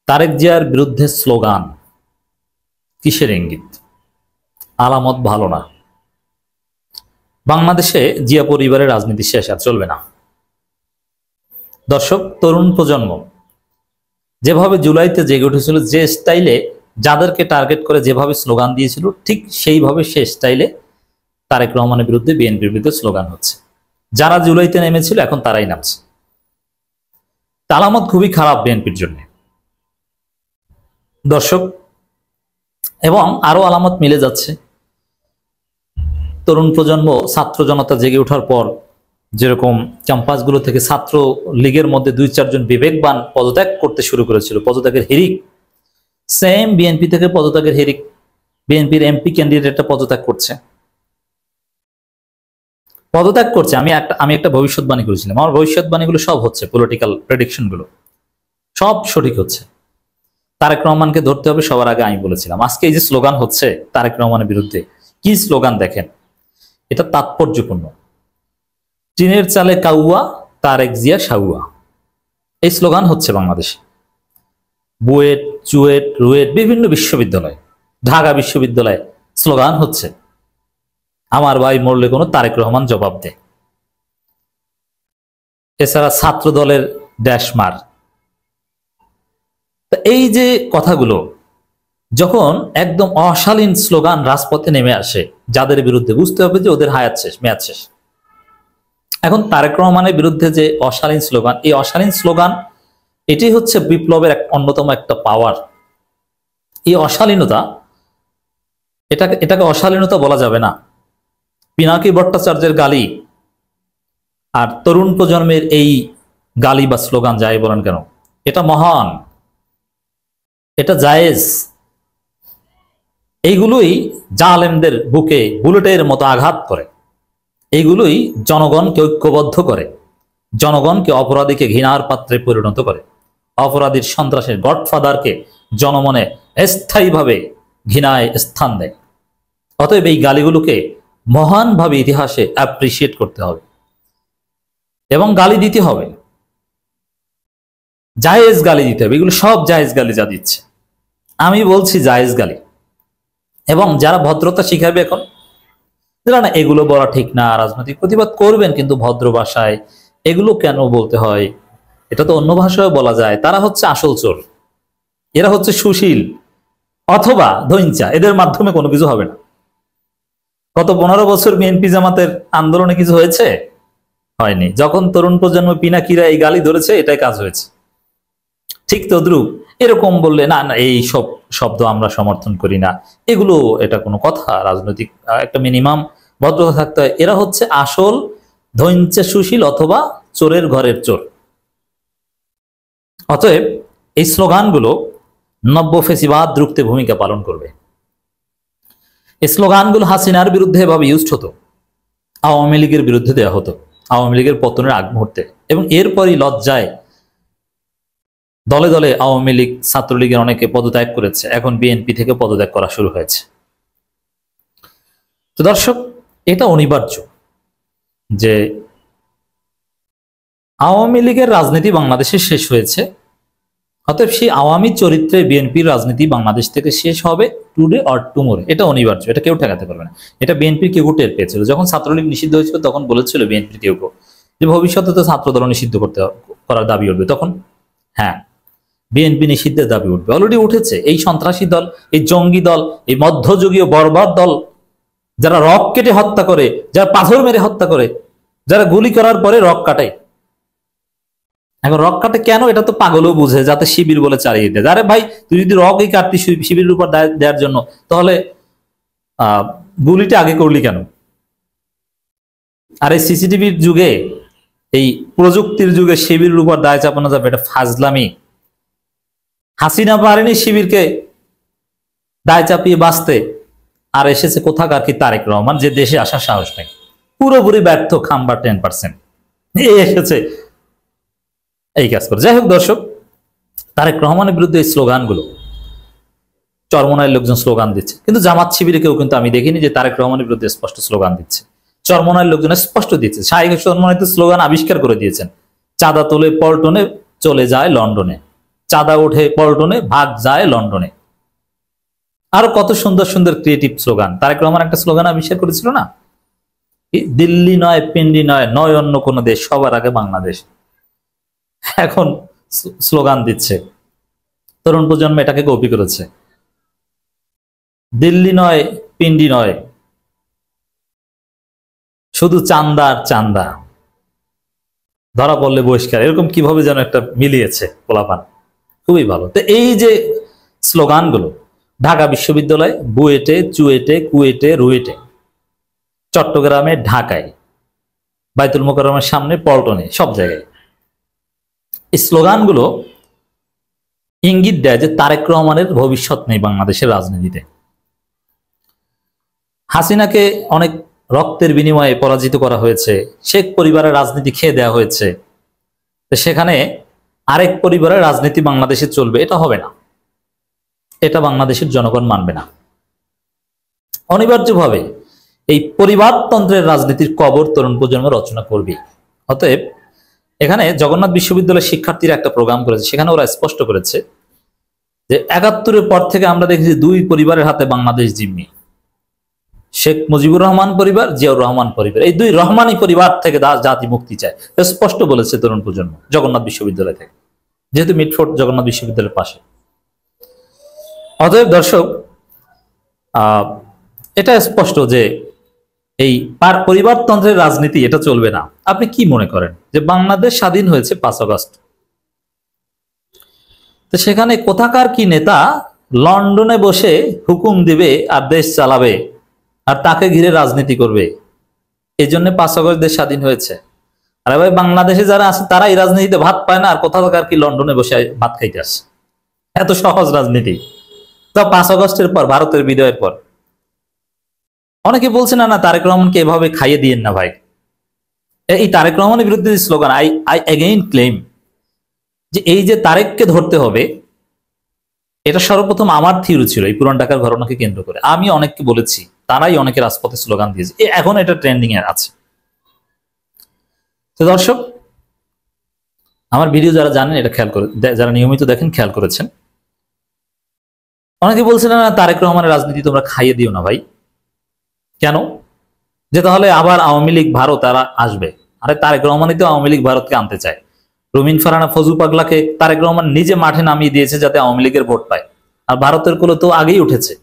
তারেক জিয়ার বিরুদ্ধে স্লোগান কিসের ইঙ্গিত? আলামত ভালো না। বাংলাদেশে জিয়া পরিবারের রাজনীতি শেষ, আর চলবে না। দর্শক, তরুণ প্রজন্ম যেভাবে জুলাইতে জেগে উঠেছিল, যে স্টাইলে যাদেরকে টার্গেট করে যেভাবে স্লোগান দিয়েছিল, ঠিক সেইভাবে সে স্টাইলে তারেক রহমানের বিরুদ্ধে, বিএনপির বিরুদ্ধে স্লোগান হচ্ছে। যারা জুলাইতে নেমেছিল এখন তারাই নামছে। আলামত খুবই খারাপ বিএনপির জন্য, দর্শক। এবং আরো আলামত মিলে যাচ্ছে। তরুণ প্রজন্ম, ছাত্র জনতা জেগে ওঠার পর যেরকম ক্যাম্পাসগুলো থেকে ছাত্র লীগের মধ্যে 2-4 জন বিবেকবান পদত্যাগ করতে শুরু করেছিল, পদত্যাগের হিড়িক, সেম বিএনপি থেকে পদত্যাগের হিড়িক। বিএনপির এমপি ক্যান্ডিডেটটা পদত্যাগ করছে। আমি একটা ভবিষ্যৎবাণী করেছিলাম। আমার ভবিষ্যৎবাণীগুলো সব হচ্ছে, পলিটিক্যাল প্রেডিকশন গুলো সব সঠিক হচ্ছে। তারেক রহমানকে ধরতে হবে সবার আগে, আমি বলেছিলাম। আজকে এই যে স্লোগান হচ্ছে তারেক রহমানের বিরুদ্ধে, কি স্লোগান দেখেন, এটা তাৎপর্যপূর্ণ। টিনের চালে কাউয়া, তারেক জিয়া সাউয়া, এই স্লোগান হচ্ছে বাংলাদেশে। বুয়েট, চুয়েট, রুয়েট, বিভিন্ন বিশ্ববিদ্যালয়, ঢাকা বিশ্ববিদ্যালয়ে স্লোগান হচ্ছে, আমার ভাই মরলে কোনো তারেক রহমান জবাব দেয়। এছাড়া ছাত্র দলের ড্যাশ মার। এই যে কথাগুলো যখন একদম অশালীন স্লোগান রাজপথে নেমে আসে, যাদের বিরুদ্ধে, বুঝতে হবে যে ওদের হায়াত শেষ, মেয়াদ শেষ। এখন তারেক রহমানের বিরুদ্ধে যে অশালীন স্লোগান, এই অশালীন স্লোগান এটি হচ্ছে বিপ্লবের অন্যতম একটা পাওয়ার। এই অশালীনতা, এটাকে অশালীনতা বলা যাবে না। পিনাকি ভট্টাচার্যের গালি আর তরুণ প্রজন্মের এই গালি বা স্লোগান, যাই বলেন কেন, এটা মহান, এটা জায়েজ। এইগুলোই জালেমদের বুকে বুলেটের মতো আঘাত করে। এইগুলোই জনগণকে ঐক্যবদ্ধ করে, জনগণকে অপরাধীকে ঘৃণার পাত্রে পরিণত করে, অপরাধীর, সন্ত্রাসের গডফাদারকে জনমনে স্থায়ীভাবে ঘৃণায় স্থান দেয়। অতএব এই গালিগুলোকে মহানভাবে ইতিহাসে অ্যাপ্রিসিয়েট করতে হবে এবং গালি দিতে হবে, জায়েজ গালি দিতে হবে। এগুলো সব জায়েজ গালি যা দিচ্ছে, আমি বলছি জায়েজ গালি। এবং যারা ভদ্রতা শিখাবে এখন, যারা না এগুলো বলা ঠিক না, রাজনৈতিক প্রতিবাদ করবেন কিন্তু ভদ্র ভাষায়, এগুলো কেন বলতে হয়, এটা তো অন্য ভাষায় বলা যায়, তারা হচ্ছে আসল চোর, এরা হচ্ছে সুশীল অথবা ধৈঞ্চা, এদের মাধ্যমে কোনো কিছু হবে না। গত 15 বছর বিএনপি জামাতের আন্দোলনে কিছু হয়েছে? হয়নি। যখন তরুণ প্রজন্ম পিনাকিরা এই গালি ধরেছে, এটাই কাজ হয়েছে। ঠিক তদ্রুপ এরকম বললে, না না এই সব শব্দ আমরা সমর্থন করি না, এগুলো, এটা কোনো কথা? রাজনৈতিক একটা মিনিমাম ভদ্রতা থাকতে হয়। এরা হচ্ছে আসল ধৈঞ্চা সুশীল অথবা চোরের ঘরের চোর। অতএব এই স্লোগানগুলো নব্য ফেসিবাদ রুখতে ভূমিকা পালন করবে। এই স্লোগানগুলো হাসিনার বিরুদ্ধে এভাবে ইউজড হতো, আওয়ামী লীগের বিরুদ্ধে দেওয়া হতো আওয়ামী লীগের পতনের আগ মুহূর্তে, এবং এরপরই লজ্জায় দলে দলে আওয়ামী লীগ, ছাত্রলীগের অনেকে পদত্যাগ করেছে, এখন বিএনপি থেকে পদত্যাগ করা শুরু হয়েছে। তো দর্শক, এটা অনিবার্য যে আওয়ামী লীগের রাজনীতি বাংলাদেশে শেষ হয়েছে। অতএব সেই আওয়ামী চরিত্রে বিএনপির রাজনীতি বাংলাদেশ থেকে শেষ হবে, টুডে অর টুমোরে। এটা অনিবার্য, এটা কেউ ঠেকাতে পারবে না। এটা বিএনপির কেউ টের পেয়েছিল। যখন ছাত্রলীগ নিষিদ্ধ হয়েছিল তখন বলেছিল বিএনপির কেউ যে ভবিষ্যতে তো ছাত্র দল নিষিদ্ধ করার দাবি উঠবে। তখন হ্যাঁ, বিএনপি নিষিদ্ধের দাবি উঠবে, অলরেডি উঠেছে। এই সন্ত্রাসী দল, এই জঙ্গি দল, এই মধ্যযুগীয় বর্বর দল, যারা রক কেটে হত্যা করে, যারা পাথর মেরে হত্যা করে, যারা গুলি করার পরে রক কাটে। এখন রক কাটে কেন, এটা তো পাগলও বুঝে, যাতে শিবির বলে চালিয়ে দেয়। আরে ভাই, তুই যদি রকই কাটতি শিবিরের উপর দেওয়ার জন্য, তাহলে গুলিটা আগে করলি কেন? আর এই সিসিটিভির যুগে, এই প্রযুক্তির যুগে শিবিরের উপর দায় চাপানো যাবে, এটা ফাজলামি। হাসিনা পারেনি শিবিরকে দায় চাপিয়ে বাঁচতে, আর এসেছে কোথাকার কি তারেক রহমান, যে দেশে আসার সাহস নেই, পুরোপুরি ব্যর্থ, খাম্বার 10%, এসেছে এই কাজ করে। যাই হোক দর্শক, তারেক রহমানের বিরুদ্ধে এই স্লোগানগুলো, চরমনায়ের লোকজন স্লোগান দিচ্ছে, কিন্তু জামাত শিবিরে কেউ কিন্তু আমি দেখিনি যে তারেক রহমানের বিরুদ্ধে স্পষ্ট স্লোগান দিচ্ছে। চরমনায়ের লোকজন স্পষ্ট দিচ্ছে, শাহেখ চরমনায় তো স্লোগান আবিষ্কার করে দিয়েছেন, চাঁদা তোলে পল্টনে, চলে যায় লন্ডনে। চাঁদা ওঠে পল্টনে, ভাগ যায় লন্ডনে। আরো কত সুন্দর সুন্দর ক্রিয়েটিভ স্লোগান। তারেক রহমান একটা স্লোগান আবিষ্কার করেছিল না, দিল্লি নয়, পিন্ডি নয়, নয় অন্য কোনো দেশ, সবার আগে বাংলাদেশ। এখন স্লোগান দিচ্ছে, তরুণ প্রজন্ম এটাকে কপি করেছে। দিল্লি নয়, পিন্ডি নয়, শুধু চান্দা আর চান্দা, ধরা পড়লে বহিষ্কার, এরকম কিভাবে যেন একটা মিলিয়েছে পোলাপান। খুবই ভালো। তো এই যে স্লোগানগুলো ঢাকা বিশ্ববিদ্যালয়, বুয়েটে, চুয়েটে, কুয়েটে, রুয়েটে, চট্টগ্রামে, ঢাকায়, বাইতুল মোকাররমের সামনে, পল্টনে, সব জায়গায় এই স্লোগানগুলো ইঙ্গিত দেয় যে তারেক রহমানের ভবিষ্যৎ নেই বাংলাদেশের রাজনীতিতে। হাসিনাকে অনেক রক্তের বিনিময়ে পরাজিত করা হয়েছে, শেখ পরিবারের রাজনীতি খেয়ে দেওয়া হয়েছে, সেখানে আরেক পরিবারের রাজনীতি বাংলাদেশে চলবে, এটা হবে না, এটা বাংলাদেশের জনগণ মানবে না। অনিবার্যভাবে এই পরিবারতন্ত্রের রাজনীতির কবর তরুণ প্রজন্ম রচনা করবে। অতএব এখানে জগন্নাথ বিশ্ববিদ্যালয়ের শিক্ষার্থীরা একটা প্রোগ্রাম করেছে, সেখানে ওরা স্পষ্ট করেছে যে ৭১-এর পর থেকে আমরা দেখেছি দুই পরিবারের হাতে বাংলাদেশ জিম্মি, শেখ মুজিবুর রহমান পরিবার, জিয়াউর রহমান পরিবার, এই দুই রহমানি পরিবার থেকে জাতি মুক্তি চায়, স্পষ্ট বলেছে তরুণ প্রজন্ম জগন্নাথ বিশ্ববিদ্যালয় থেকে, যেহেতু মিটফোর্ড জগন্নাথ বিশ্ববিদ্যালয়ের পাশে। অতএব দর্শক, এটা স্পষ্ট যে এই পরিবারতন্ত্রের রাজনীতি এটা চলবে না। আপনি কি মনে করেন যে বাংলাদেশ স্বাধীন হয়েছে 5 আগস্ট, তো সেখানে কোথাকার কি নেতা লন্ডনে বসে হুকুম দিবে আর দেশ চালাবে আর তাকে ঘিরে রাজনীতি করবে, এই জন্য 5 আগস্ট দেশ স্বাধীন হয়েছে? আরে ভাই, বাংলাদেশে যারা আছে তারা এই রাজনীতিতে ভাত পায় না, আর কোথাকার কি লন্ডনে বসে ভাত খাইতে আসে? এত সহজ রাজনীতি। তা 5 আগস্টের পর, ভারতের বিজয়ের পর অনেকে বলছে না, না তারেক রহমানকে এভাবে খাইয়ে দিয়েন না ভাই। এই তারেক রহমানের বিরুদ্ধে স্লোগান, আই এগেইন ক্লেম যে এই যে তারেককে ধরতে হবে, এটা সর্বপ্রথম আমার থিওরি ছিল এই পুরান ঢাকার ঘটনাকে কেন্দ্র করে। আমি অনেককে বলেছি, তারাই অনেকে রাজপথে স্লোগান দিয়েছে, এখন এটা ট্রেন্ডিং এ আছে। তো দর্শক, আমার ভিডিও যারা জানেন, এটা খেয়াল করে, যারা নিয়মিত দেখেন খেয়াল করেছেন, অনেকে বলছিলেন না তারেক রহমানের রাজনীতি তোমরা খাইয়ে দিও না ভাই। কেন? যে তাহলে আবার আওয়ামী লীগ ভারত তারা আসবে। আরে তারেক রহমানই তো আওয়ামী লীগ ভারতকে আনতে চায়। রুমিন ফারহানা, ফজু পাগলাকে তারেক রহমান নিজে মাঠে নামিয়ে দিয়েছে যাতে আওয়ামী লীগের ভোট পায়, আর ভারতের কোলে তো আগেই উঠেছে।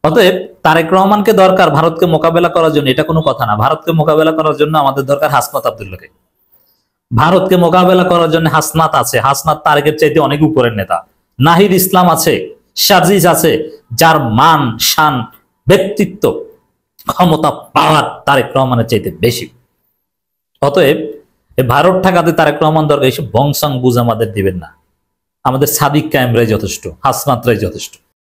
অতএব তারেক রহমানকে দরকার ভারতকে মোকাবেলা করার জন্য, এটা কোনো কথা না। ভারতকে মোকাবেলা করার জন্য আমাদের দরকার হাসনাত আব্দুল্লাহকে। ভারতকে মোকাবেলা করার জন্য হাসনাত আছে, হাসনাত তারেকের চাইতে অনেক উপরের নেতা। নাহিদ ইসলাম আছে, সাজিজ আছে, যার মান, শান, ব্যক্তিত্ব, ক্ষমতা, পাওয়ার তারেক রহমানের চাইতে বেশি। অতএব ভারত ঠেকাতে তারেক রহমান দরকার, এসব বংশাং বুঝ আমাদের দিবেন না। আমাদের সাদিক কায়েমরাই যথেষ্ট, হাসনাতরাই যথেষ্ট।